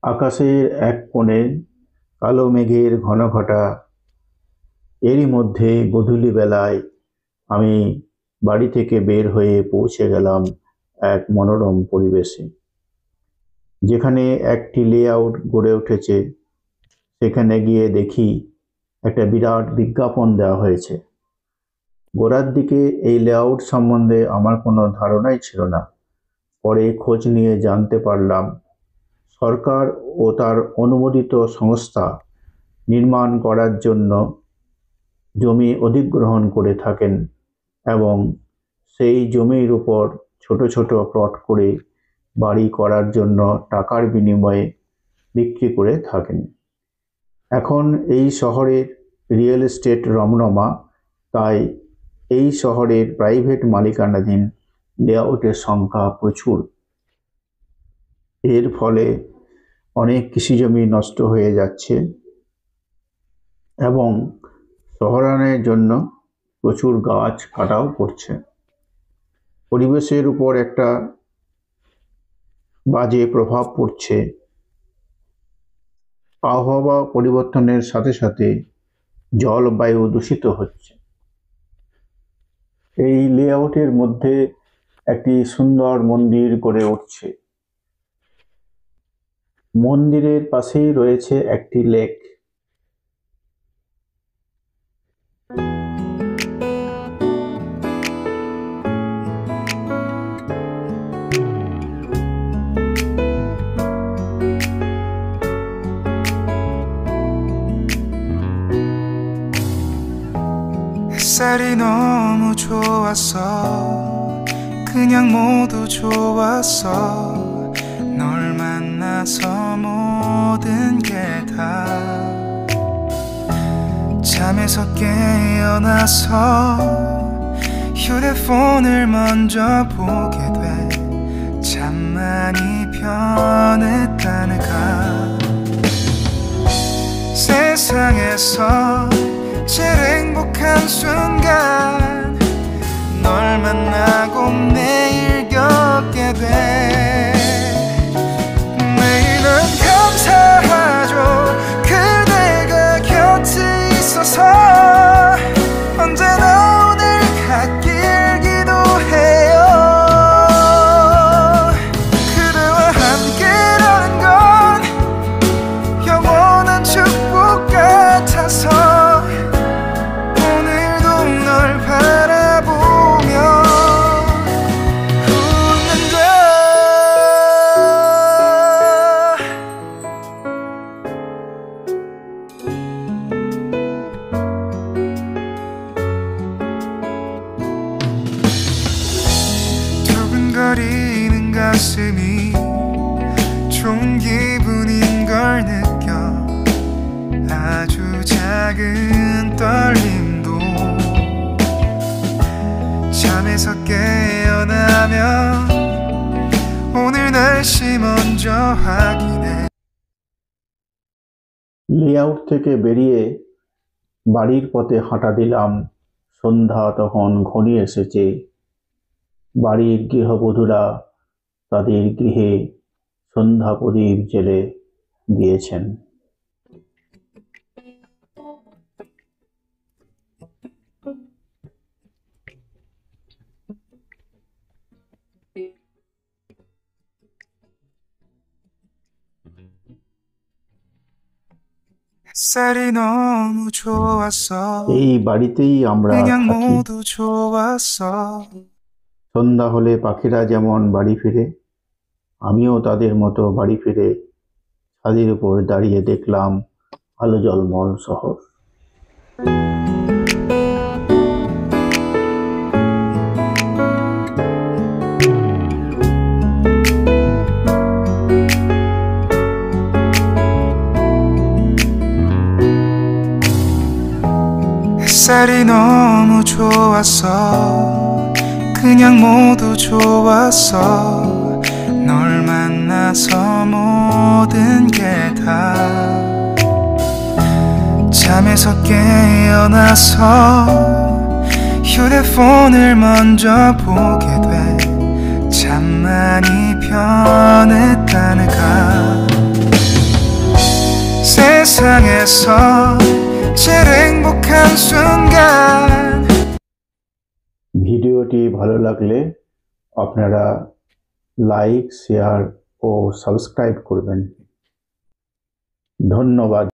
আকাশের এক কোণে কালো মেঘের ঘনঘটা। এরই মধ্যে গোধূলি বেলায় আমি বাড়ি থেকে বের হয়ে পৌঁছে গেলাম এক মনোরম পরিবেশে, যেখানে একটি লেআউট গড়ে উঠেছে। সেখানে গিয়ে দেখি একটা বিরাট বিজ্ঞাপন দেওয়া হয়েছে। গোড়ার দিকে এই লেআউট সম্বন্ধে আমার কোনো ধারণাই ছিল না। পরে খোঁজ নিয়ে জানতে পারলাম সরকার ও তার অনুমোদিত সংস্থা নির্মাণ করার জন্য জমি অধিগ্রহণ করে থাকেন এবং সেই জমির উপর ছোট ছোট প্লট করে বাড়ি করার জন্য টাকার বিনিময়ে বিক্রি করে থাকেন। এখন এই শহরের রিয়েল এস্টেট রমরমা, তাই এই শহরের প্রাইভেট মালিকানাধীন লেআউটের সংখ্যা প্রচুর। এর ফলে অনেক কৃষিজমি নষ্ট হয়ে যাচ্ছে এবং শহরায়নের জন্য প্রচুর গাছ কাটাও পড়ছে। পরিবেশের উপর একটা বাজে প্রভাব পড়ছে। আবহাওয়া পরিবর্তনের সাথে সাথে জলবায়ু দূষিত হচ্ছে। এই লেআউটের মধ্যে একটি সুন্দর মন্দির গড়ে উঠছে। মন্দিরের পাশেই রয়েছে একটি লেক। 햇살이 너무 좋았어. 그냥 모두 좋았어. 널 만나서 모든 게 다 잠에서 깨어나서 휴대폰을 먼저 보게 돼. 참 많이 변했다는가. 세상에서 제일 행복한 순간 널 만나고 매일 겪게 돼. 매일 난 감사하죠. 그대가 곁에 있어서 언제나 오늘 갓길 기도해요. 그대와 함께라는 건 영원한 축복 같아서 두근거리는 가슴이 좋은 기분인 걸 느껴. 아주 작은 떨림도 잠에서 깨어나면 오늘 날씨 먼저 확인해. লেআউট থেকে বেরিয়ে বাড়ির পথে হাঁটা দিলাম। সন্ধ্যা তখন ঘনিয়ে এসেছে। বাড়ির গৃহবধূরা তাদের গৃহে সন্ধ্যা প্রদীপ জ্বেলে দিয়েছেন। 햇살이 너무 좋았어. এই 바ড়িতেই আমরা 그냥 থাকি। 모두 좋았어. সন্ধ্যা হলে পাখিরা যেমন বাড়ি ফিরে, আমিও তাদের মতো বাড়ি ফিরে ছাদের উপর দাঁড়িয়ে দেখলাম আলো ঝলমল শহর। 햇살이 너무 좋았어. 그냥 모두 좋았어. 널 만나서 모든 게 다 잠에서 깨어나서 휴대폰을 먼저 보게 돼. 참 많이 변했다는가. 세상에서 제일 행복한 순간 ভিডিওটি ভালো লাগলে আপনারা লাইক, শেয়ার ও সাবস্ক্রাইব করবেন। ধন্যবাদ।